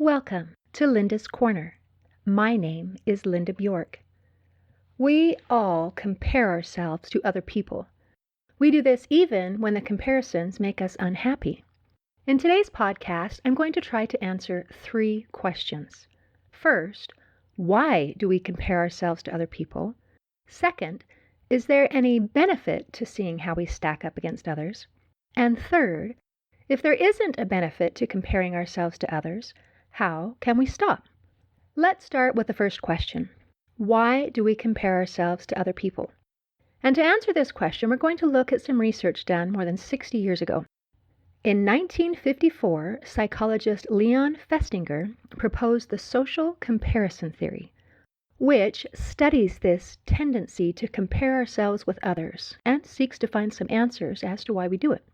Welcome to Linda's Corner. My name is Linda Bjork. We all compare ourselves to other people. We do this even when the comparisons make us unhappy. In today's podcast, I'm going to try to answer 3 questions. First, why do we compare ourselves to other people? Second, is there any benefit to seeing how we stack up against others? And third, if there isn't a benefit to comparing ourselves to others, how can we stop? Let's start with the first question. Why do we compare ourselves to other people? And to answer this question, we're going to look at some research done more than 60 years ago. In 1954, psychologist Leon Festinger proposed the social comparison theory, which studies this tendency to compare ourselves with others and seeks to find some answers as to why we do it.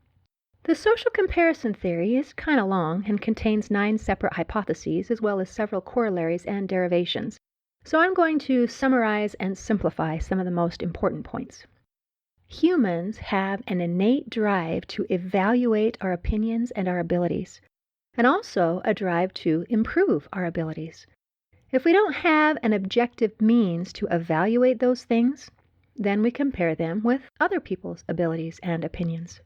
The social comparison theory is kind of long and contains 9 separate hypotheses as well as several corollaries and derivations. So I'm going to summarize and simplify some of the most important points. Humans have an innate drive to evaluate our opinions and our abilities, and also a drive to improve our abilities. If we don't have an objective means to evaluate those things, then we compare them with other people's abilities and opinions.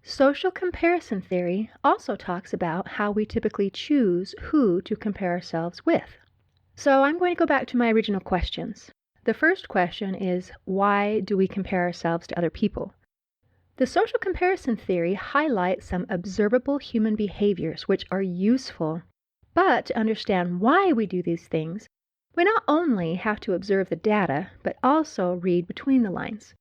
Social comparison theory also talks about how we typically choose who to compare ourselves with. So I'm going to go back to my original questions. The first question is, why do we compare ourselves to other people? The social comparison theory highlights some observable human behaviors which are useful, but to understand why we do these things, we not only have to observe the data, but also read between the lines.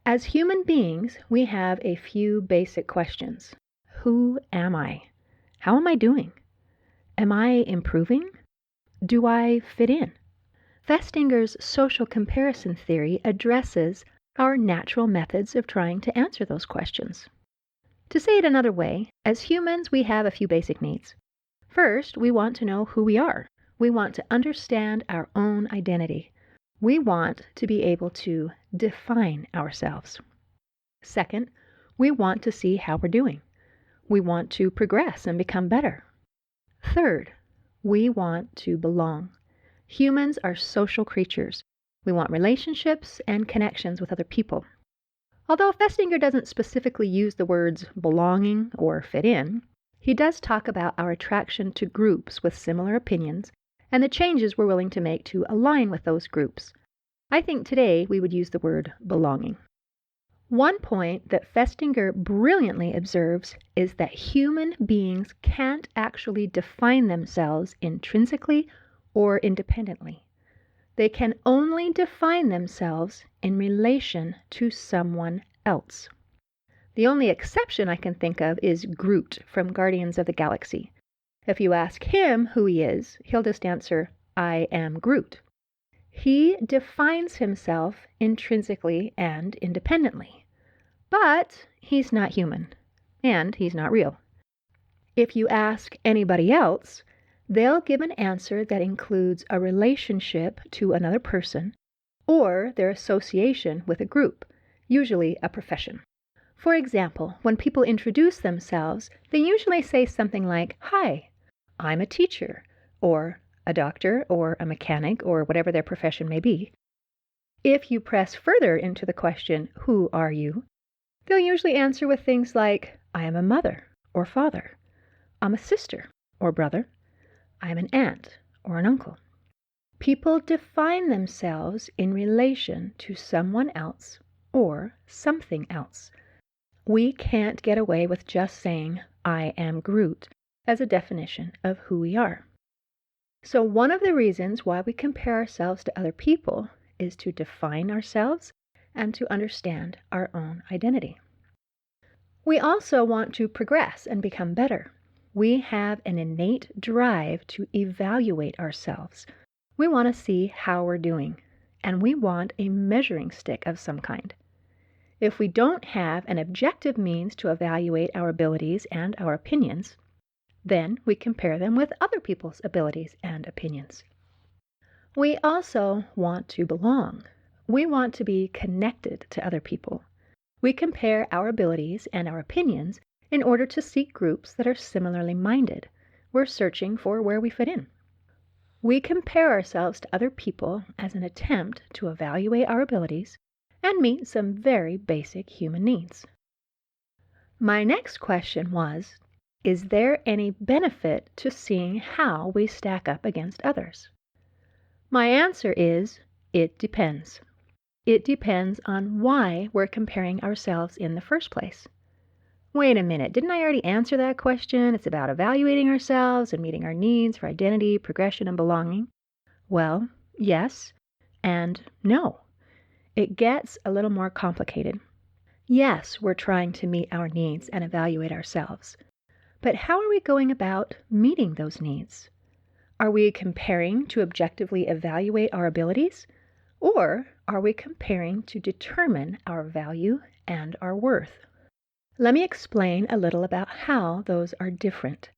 As human beings, we have a few basic questions. Who am I? How am I doing? Am I improving? Do I fit in? Festinger's social comparison theory addresses our natural methods of trying to answer those questions. To say it another way, as humans, we have a few basic needs. First, we want to know who we are. We want to understand our own identity. We want to be able to define ourselves. Second, we want to see how we're doing. We want to progress and become better. Third, we want to belong. Humans are social creatures. We want relationships and connections with other people. Although Festinger doesn't specifically use the words belonging or fit in, he does talk about our attraction to groups with similar opinions and the changes we're willing to make to align with those groups. I think today we would use the word belonging. One point that Festinger brilliantly observes is that human beings can't actually define themselves intrinsically or independently. They can only define themselves in relation to someone else. The only exception I can think of is Groot from Guardians of the Galaxy. If you ask him who he is, he'll just answer, "I am Groot." He defines himself intrinsically and independently. But he's not human, and he's not real. If you ask anybody else, they'll give an answer that includes a relationship to another person or their association with a group, usually a profession. For example, when people introduce themselves, they usually say something like, "Hi, I'm a teacher," or a doctor, or a mechanic, or whatever their profession may be. If you press further into the question, "Who are you?" they'll usually answer with things like, "I am a mother or father. I'm a sister or brother. I'm an aunt or an uncle." People define themselves in relation to someone else or something else. We can't get away with just saying, "I am Groot," as a definition of who we are. So one of the reasons why we compare ourselves to other people is to define ourselves and to understand our own identity. We also want to progress and become better. We have an innate drive to evaluate ourselves. We want to see how we're doing, and we want a measuring stick of some kind. If we don't have an objective means to evaluate our abilities and our opinions, then we compare them with other people's abilities and opinions. We also want to belong. We want to be connected to other people. We compare our abilities and our opinions in order to seek groups that are similarly minded. we're searching for where we fit in. We compare ourselves to other people as an attempt to evaluate our abilities and meet some very basic human needs. My next question was, is there any benefit to seeing how we stack up against others? My answer is, it depends. It depends on why we're comparing ourselves in the first place. Wait a minute, didn't I already answer that question? It's about evaluating ourselves and meeting our needs for identity, progression, and belonging. Well, yes and no. It gets a little more complicated. Yes, we're trying to meet our needs and evaluate ourselves. But how are we going about meeting those needs? Are we comparing to objectively evaluate our abilities? Or are we comparing to determine our value and our worth? Let me explain a little about how those are different.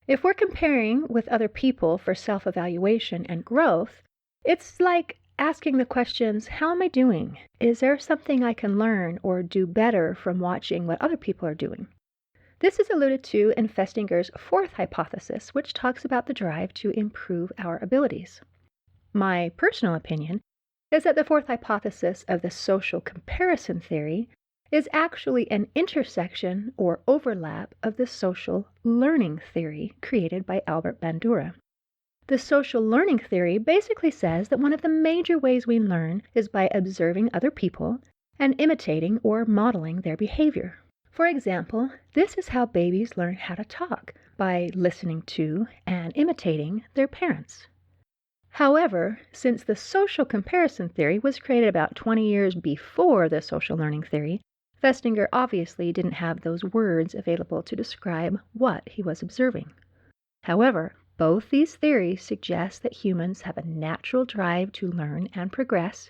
If we're comparing with other people for self-evaluation and growth, it's like asking the questions, how am I doing? Is there something I can learn or do better from watching what other people are doing? This is alluded to in Festinger's fourth hypothesis, which talks about the drive to improve our abilities. My personal opinion is that the fourth hypothesis of the social comparison theory is actually an intersection or overlap of the social learning theory created by Albert Bandura. The social learning theory basically says that one of the major ways we learn is by observing other people and imitating or modeling their behavior. For example, this is how babies learn how to talk, by listening to and imitating their parents. However, since the social comparison theory was created about 20 years before the social learning theory, Festinger obviously didn't have those words available to describe what he was observing. However, both these theories suggest that humans have a natural drive to learn and progress,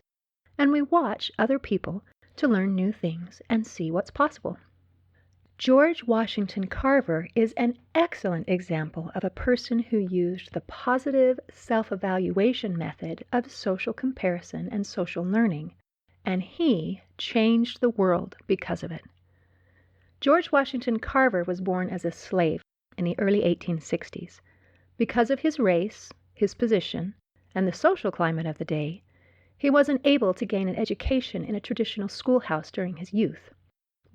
and we watch other people to learn new things and see what's possible. George Washington Carver is an excellent example of a person who used the positive self-evaluation method of social comparison and social learning, and he changed the world because of it. George Washington Carver was born as a slave in the early 1860s. Because of his race, his position, and the social climate of the day, he wasn't able to gain an education in a traditional schoolhouse during his youth.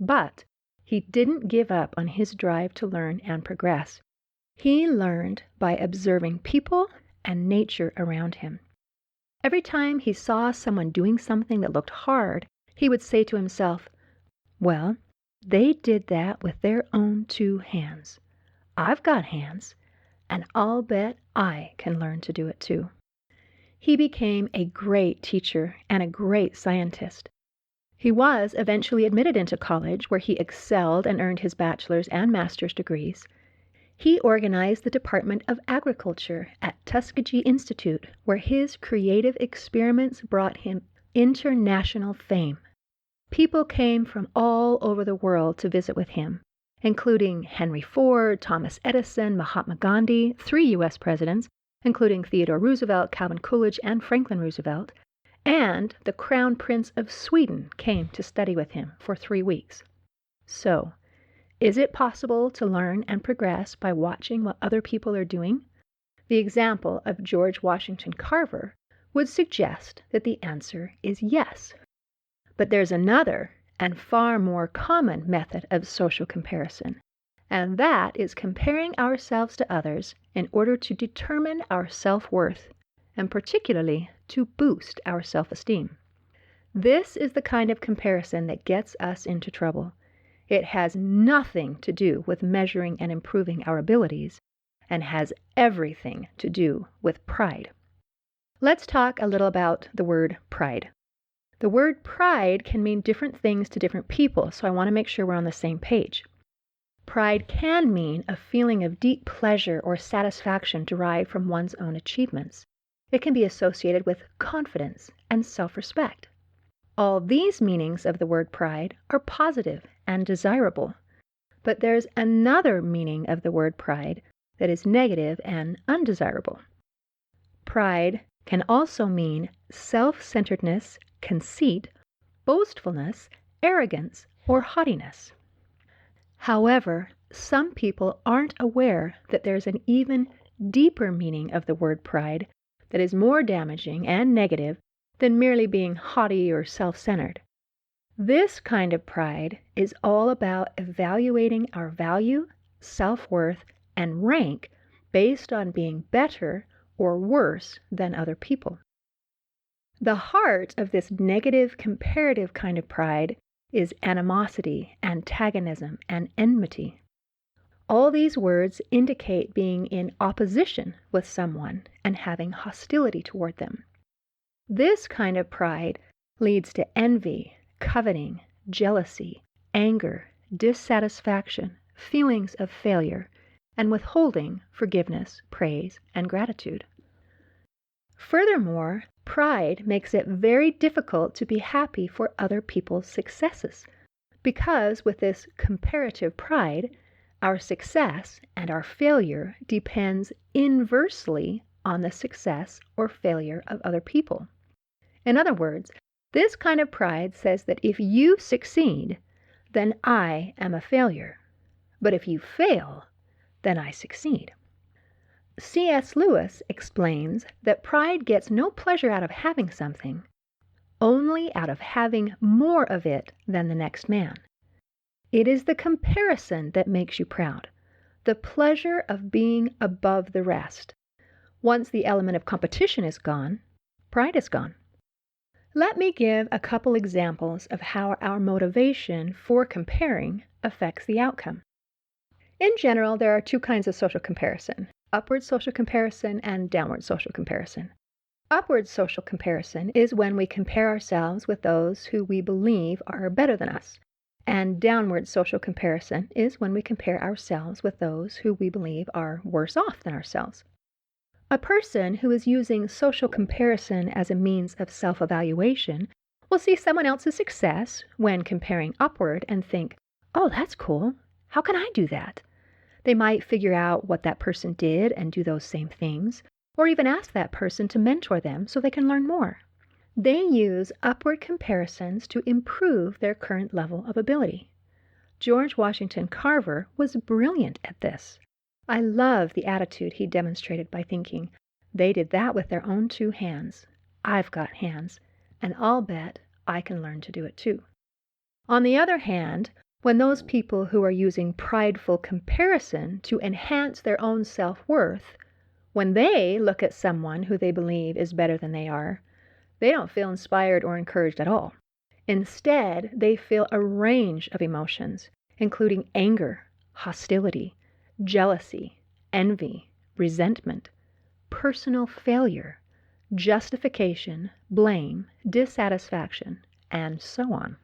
But he didn't give up on his drive to learn and progress. He learned by observing people and nature around him. Every time he saw someone doing something that looked hard, he would say to himself, well, they did that with their own two hands. I've got hands, and I'll bet I can learn to do it too. He became a great teacher and a great scientist. He was eventually admitted into college, where he excelled and earned his bachelor's and master's degrees. He organized the Department of Agriculture at Tuskegee Institute, where his creative experiments brought him international fame. People came from all over the world to visit with him, including Henry Ford, Thomas Edison, Mahatma Gandhi, 3 U.S. presidents, including Theodore Roosevelt, Calvin Coolidge, and Franklin Roosevelt, and the Crown Prince of Sweden came to study with him for 3 weeks. So, is it possible to learn and progress by watching what other people are doing? The example of George Washington Carver would suggest that the answer is yes. But there's another and far more common method of social comparison, and that is comparing ourselves to others in order to determine our self-worth, and particularly to boost our self-esteem. This is the kind of comparison that gets us into trouble. It has nothing to do with measuring and improving our abilities, and has everything to do with pride. Let's talk a little about the word pride. The word pride can mean different things to different people, so I want to make sure we're on the same page. Pride can mean a feeling of deep pleasure or satisfaction derived from one's own achievements. It can be associated with confidence and self-respect. All these meanings of the word pride are positive and desirable. But there's another meaning of the word pride that is negative and undesirable. Pride can also mean self-centeredness, conceit, boastfulness, arrogance, or haughtiness. However, some people aren't aware that there's an even deeper meaning of the word pride that is more damaging and negative than merely being haughty or self-centered. This kind of pride is all about evaluating our value, self-worth, and rank based on being better or worse than other people. The heart of this negative comparative kind of pride is animosity, antagonism, and enmity. All these words indicate being in opposition with someone and having hostility toward them. This kind of pride leads to envy, coveting, jealousy, anger, dissatisfaction, feelings of failure, and withholding forgiveness, praise, and gratitude. Furthermore, pride makes it very difficult to be happy for other people's successes, because with this comparative pride, our success and our failure depends inversely on the success or failure of other people. In other words, this kind of pride says that if you succeed, then I am a failure. But if you fail, then I succeed. C.S. Lewis explains that pride gets no pleasure out of having something, only out of having more of it than the next man. It is the comparison that makes you proud, the pleasure of being above the rest. Once the element of competition is gone, pride is gone. Let me give a couple examples of how our motivation for comparing affects the outcome. In general, there are two kinds of social comparison: upward social comparison and downward social comparison. Upward social comparison is when we compare ourselves with those who we believe are better than us, and downward social comparison is when we compare ourselves with those who we believe are worse off than ourselves. A person who is using social comparison as a means of self-evaluation will see someone else's success when comparing upward and think, "Oh, that's cool. How can I do that?" They might figure out what that person did and do those same things, or even ask that person to mentor them so they can learn more. They use upward comparisons to improve their current level of ability. George Washington Carver was brilliant at this. I love the attitude he demonstrated by thinking, they did that with their own two hands. I've got hands, and I'll bet I can learn to do it too. On the other hand, when those people who are using prideful comparison to enhance their own self-worth, when they look at someone who they believe is better than they are, they don't feel inspired or encouraged at all. Instead, they feel a range of emotions, including anger, hostility, jealousy, envy, resentment, personal failure, justification, blame, dissatisfaction, and so on.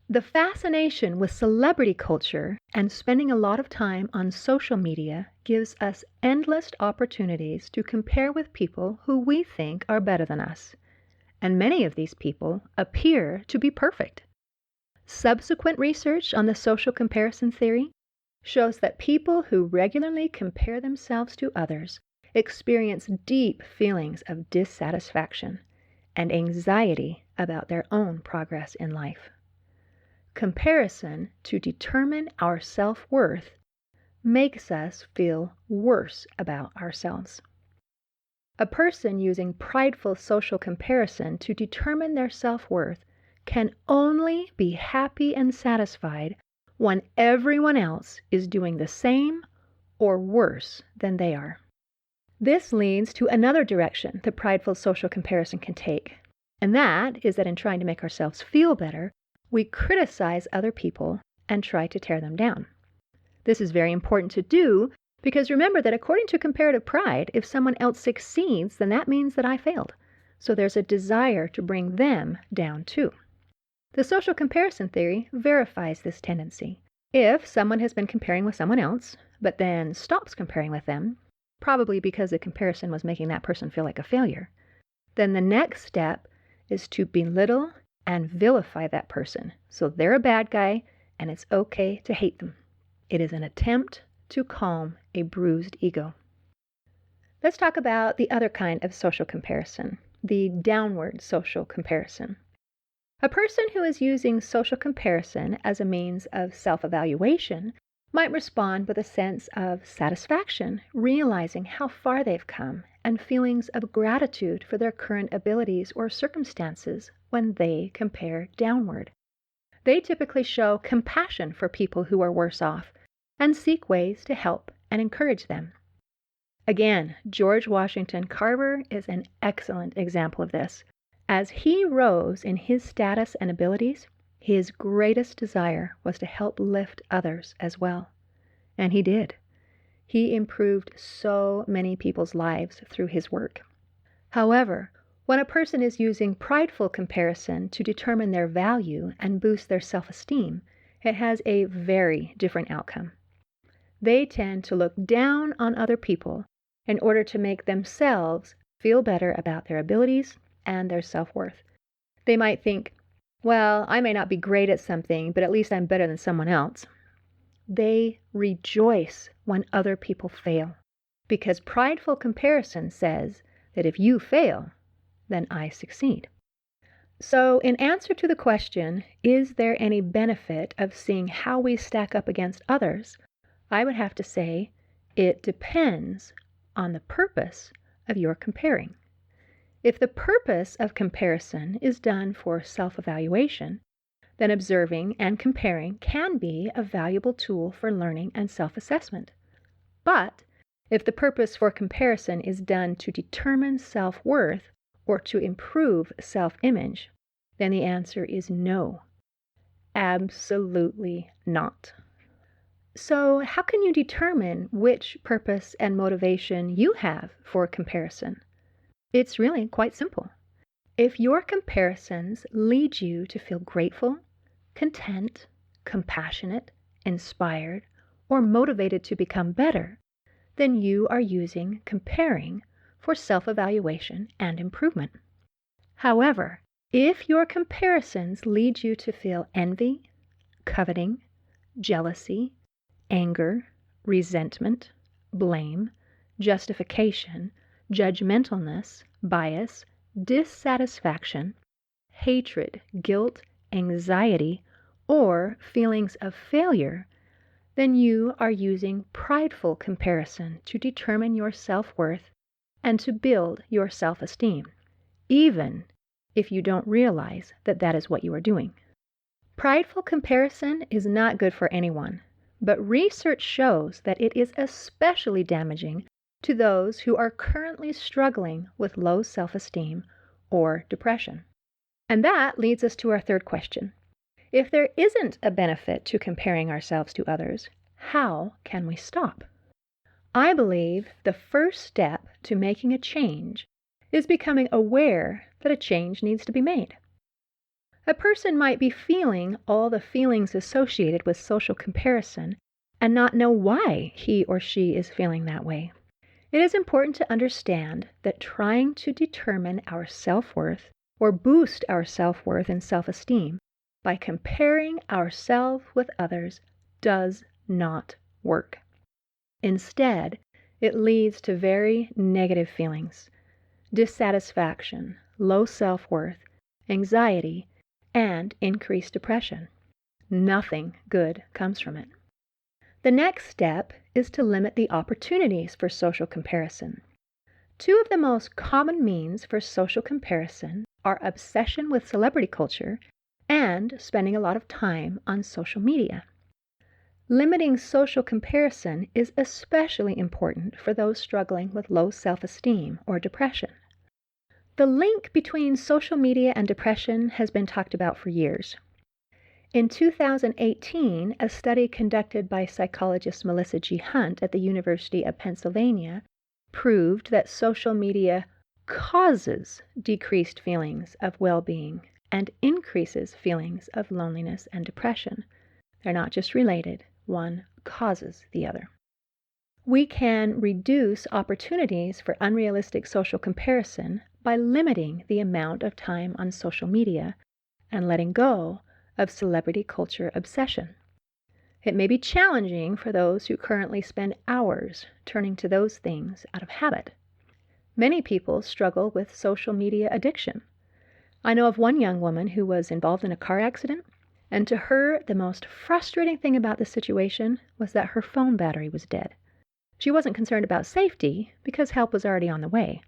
The fascination with celebrity culture and spending a lot of time on social media gives us endless opportunities to compare with people who we think are better than us. And many of these people appear to be perfect. Subsequent research on the social comparison theory shows that people who regularly compare themselves to others experience deep feelings of dissatisfaction and anxiety about their own progress in life. Comparison to determine our self-worth makes us feel worse about ourselves. A person using prideful social comparison to determine their self-worth can only be happy and satisfied when everyone else is doing the same or worse than they are. This leads to another direction that prideful social comparison can take, and that is that in trying to make ourselves feel better, we criticize other people and try to tear them down. This is very important to do because remember that according to comparative pride, if someone else succeeds, then that means that I failed. So there's a desire to bring them down too. The social comparison theory verifies this tendency. If someone has been comparing with someone else, but then stops comparing with them, probably because the comparison was making that person feel like a failure, then the next step is to belittle and vilify that person. So they're a bad guy, and it's okay to hate them. It is an attempt to calm a bruised ego. Let's talk about the other kind of social comparison, the downward social comparison. A person who is using social comparison as a means of self-evaluation might respond with a sense of satisfaction, realizing how far they've come, and feelings of gratitude for their current abilities or circumstances when they compare downward. They typically show compassion for people who are worse off and seek ways to help and encourage them. Again, George Washington Carver is an excellent example of this. As he rose in his status and abilities, his greatest desire was to help lift others as well. And he did. He improved so many people's lives through his work. However, when a person is using prideful comparison to determine their value and boost their self-esteem, it has a very different outcome. They tend to look down on other people in order to make themselves feel better about their abilities and their self-worth. They might think, well, I may not be great at something, but at least I'm better than someone else. They rejoice when other people fail, because prideful comparison says that if you fail, then I succeed. So, in answer to the question, is there any benefit of seeing how we stack up against others, I would have to say it depends on the purpose of your comparing. If the purpose of comparison is done for self-evaluation, then observing and comparing can be a valuable tool for learning and self-assessment. But if the purpose for comparison is done to determine self-worth or to improve self-image, then the answer is no. Absolutely not. So, how can you determine which purpose and motivation you have for comparison? It's really quite simple. If your comparisons lead you to feel grateful, content, compassionate, inspired, or motivated to become better, then you are using comparing for self-evaluation and improvement. However, if your comparisons lead you to feel envy, coveting, jealousy, anger, resentment, blame, justification, judgmentalness, bias, dissatisfaction, hatred, guilt, anxiety, or feelings of failure, then you are using prideful comparison to determine your self-worth and to build your self-esteem, even if you don't realize that that is what you are doing. Prideful comparison is not good for anyone, but research shows that it is especially damaging to those who are currently struggling with low self-esteem or depression. And that leads us to our third question. If there isn't a benefit to comparing ourselves to others, how can we stop? I believe the first step to making a change is becoming aware that a change needs to be made. A person might be feeling all the feelings associated with social comparison and not know why he or she is feeling that way. It is important to understand that trying to determine our self-worth or boost our self-worth and self-esteem by comparing ourselves with others does not work. Instead, it leads to very negative feelings, dissatisfaction, low self-worth, anxiety, and increased depression. Nothing good comes from it. The next step is to limit the opportunities for social comparison. Two of the most common means for social comparison are obsession with celebrity culture and spending a lot of time on social media. Limiting social comparison is especially important for those struggling with low self-esteem or depression. The link between social media and depression has been talked about for years. In 2018, a study conducted by psychologist Melissa G. Hunt at the University of Pennsylvania proved that social media causes decreased feelings of well-being and increases feelings of loneliness and depression. They're not just related. One causes the other. We can reduce opportunities for unrealistic social comparison by limiting the amount of time on social media and letting go of celebrity culture obsession. It may be challenging for those who currently spend hours turning to those things out of habit. Many people struggle with social media addiction. I know of one young woman who was involved in a car accident, And to her, the most frustrating thing about the situation was that her phone battery was dead. She wasn't concerned about safety because help was already on the way.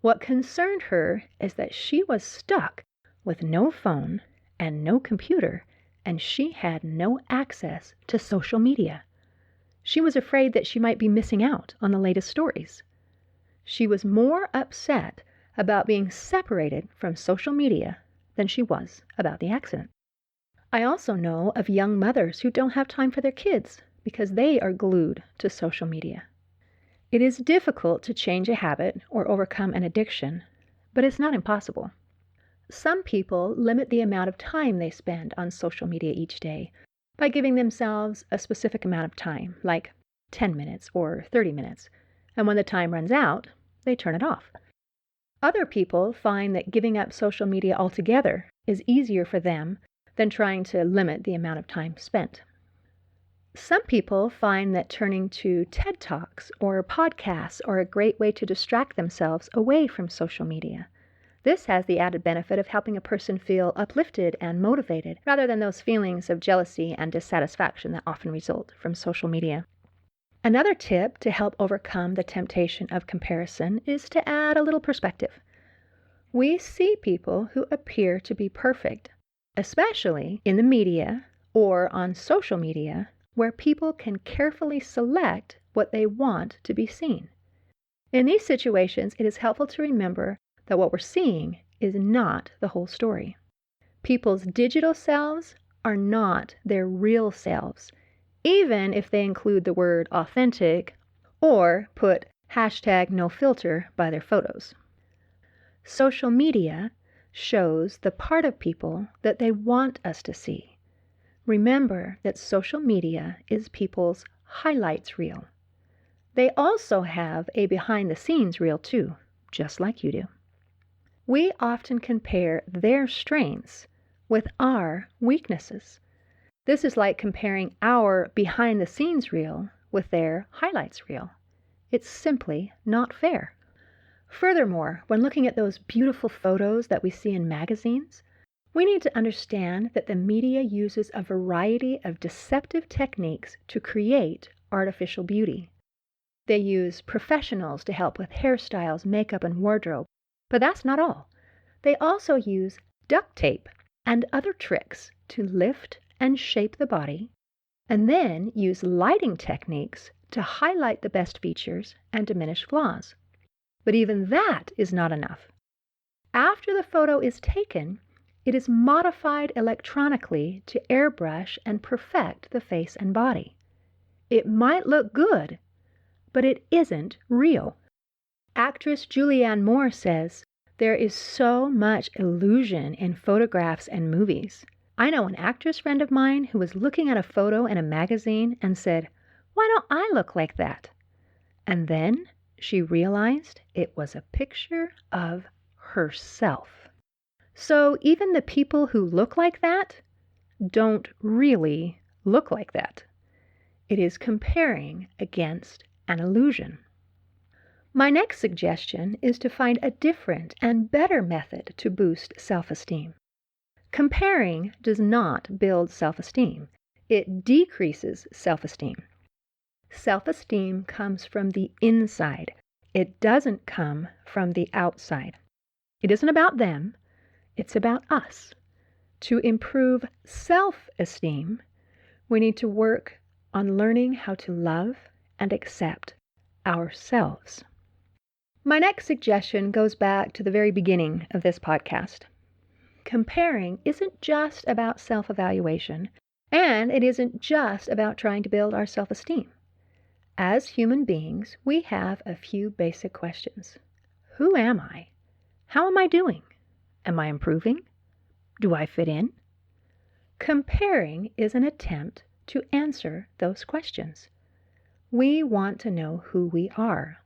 What concerned her is that she was stuck with no phone and no computer, and she had no access to social media. She was afraid that she might be missing out on the latest stories. She was more upset about being separated from social media than she was about the accident. I also know of young mothers who don't have time for their kids because they are glued to social media. It is difficult to change a habit or overcome an addiction, but it's not impossible. Some people limit the amount of time they spend on social media each day by giving themselves a specific amount of time, like 10 minutes or 30 minutes, and when the time runs out, they turn it off. Other people find that giving up social media altogether is easier for them than trying to limit the amount of time spent. Some people find that turning to TED Talks or podcasts are a great way to distract themselves away from social media. This has the added benefit of helping a person feel uplifted and motivated, rather than those feelings of jealousy and dissatisfaction that often result from social media. Another tip to help overcome the temptation of comparison is to add a little perspective. We see people who appear to be perfect, especially in the media or on social media, where people can carefully select what they want to be seen. In these situations, it is helpful to remember that what we're seeing is not the whole story. People's digital selves are not their real selves, even if they include the word authentic or put #NoFilter by their photos. Social media shows the part of people that they want us to see. Remember that social media is people's highlights reel. They also have a behind-the-scenes reel too, just like you do. We often compare their strengths with our weaknesses. This is like comparing our behind-the-scenes reel with their highlights reel. It's simply not fair. Furthermore, when looking at those beautiful photos that we see in magazines, we need to understand that the media uses a variety of deceptive techniques to create artificial beauty. They use professionals to help with hairstyles, makeup, and wardrobe, but that's not all. They also use duct tape and other tricks to lift and shape the body, and then use lighting techniques to highlight the best features and diminish flaws. But even that is not enough. After the photo is taken, it is modified electronically to airbrush and perfect the face and body. It might look good, but it isn't real. Actress Julianne Moore says, "There is so much illusion in photographs and movies. I know an actress friend of mine who was looking at a photo in a magazine and said, 'Why don't I look like that?' And then she realized it was a picture of herself." So even the people who look like that don't really look like that. It is comparing against an illusion. My next suggestion is to find a different and better method to boost self-esteem. Comparing does not build self-esteem. It decreases self-esteem. Self-esteem comes from the inside. It doesn't come from the outside. It isn't about them. It's about us. To improve self-esteem, we need to work on learning how to love and accept ourselves. My next suggestion goes back to the very beginning of this podcast. Comparing isn't just about self-evaluation, and it isn't just about trying to build our self-esteem. As human beings, we have a few basic questions. Who am I? How am I doing? Am I improving? Do I fit in? Comparing is an attempt to answer those questions. We want to know who we are.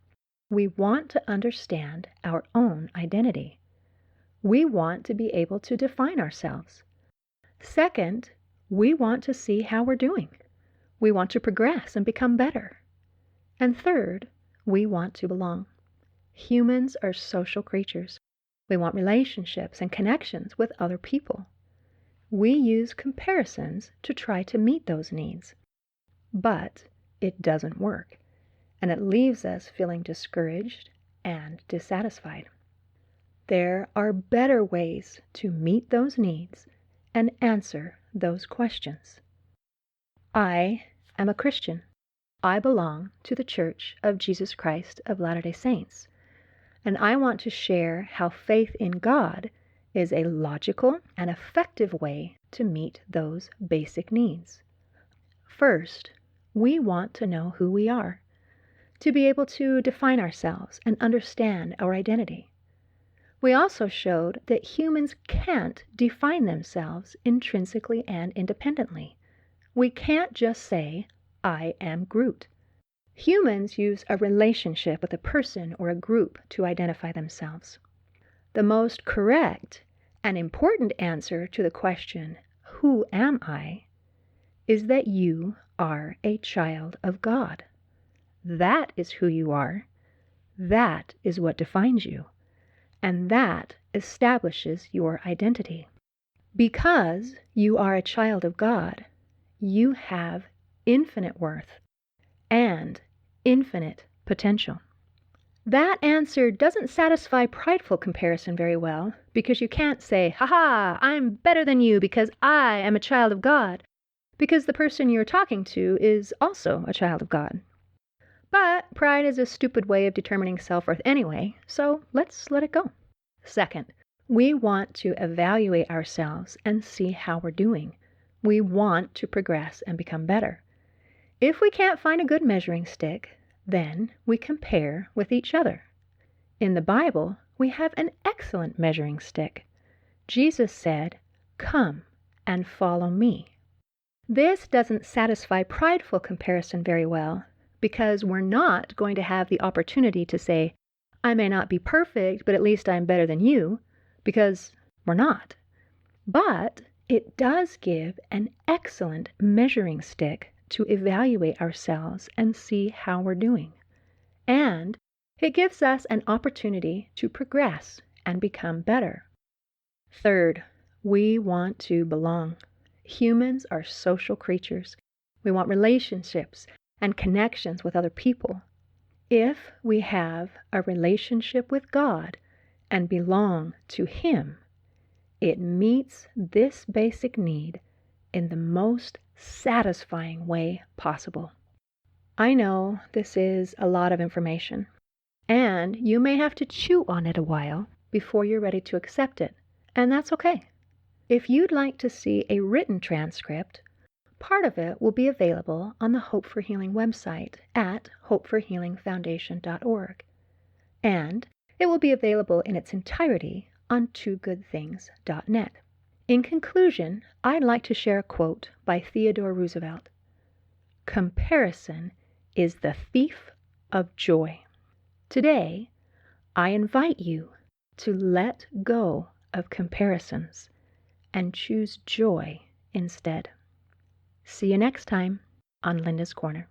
We want to understand our own identity. We want to be able to define ourselves. Second, we want to see how we're doing. We want to progress and become better. And third, we want to belong. Humans are social creatures. We want relationships and connections with other people. We use comparisons to try to meet those needs. But it doesn't work, and it leaves us feeling discouraged and dissatisfied. There are better ways to meet those needs and answer those questions. I am a Christian. I belong to the Church of Jesus Christ of Latter-day Saints, and I want to share how faith in God is a logical and effective way to meet those basic needs. First, we want to know who we are, to be able to define ourselves and understand our identity. We also showed that humans can't define themselves intrinsically and independently. We can't just say, I am Groot. Humans use a relationship with a person or a group to identify themselves. The most correct and important answer to the question, who am I, is that you are a child of God. That is who you are. That is what defines you. And that establishes your identity. Because you are a child of God, you have infinite worth and infinite potential. That answer doesn't satisfy prideful comparison very well, because you can't say, "Ha, I'm better than you because I am a child of God," because the person you're talking to is also a child of God. But pride is a stupid way of determining self-worth anyway, so let's let it go. Second, we want to evaluate ourselves and see how we're doing. We want to progress and become better. If we can't find a good measuring stick, then we compare with each other. In the Bible, we have an excellent measuring stick. Jesus said, "Come and follow me." This doesn't satisfy prideful comparison very well, because we're not going to have the opportunity to say, I may not be perfect, but at least I'm better than you, because we're not. But it does give an excellent measuring stick to evaluate ourselves and see how we're doing. And it gives us an opportunity to progress and become better. Third, we want to belong. Humans are social creatures. We want relationships and connections with other people. If we have a relationship with God and belong to Him, it meets this basic need in the most satisfying way possible. I know this is a lot of information, and you may have to chew on it a while before you're ready to accept it, and that's okay. If you'd like to see a written transcript, part of it will be available on the Hope for Healing website at hopeforhealingfoundation.org, and it will be available in its entirety on twogoodthings.net. In conclusion, I'd like to share a quote by Theodore Roosevelt. "Comparison is the thief of joy." Today, I invite you to let go of comparisons and choose joy instead. See you next time on Linda's Corner.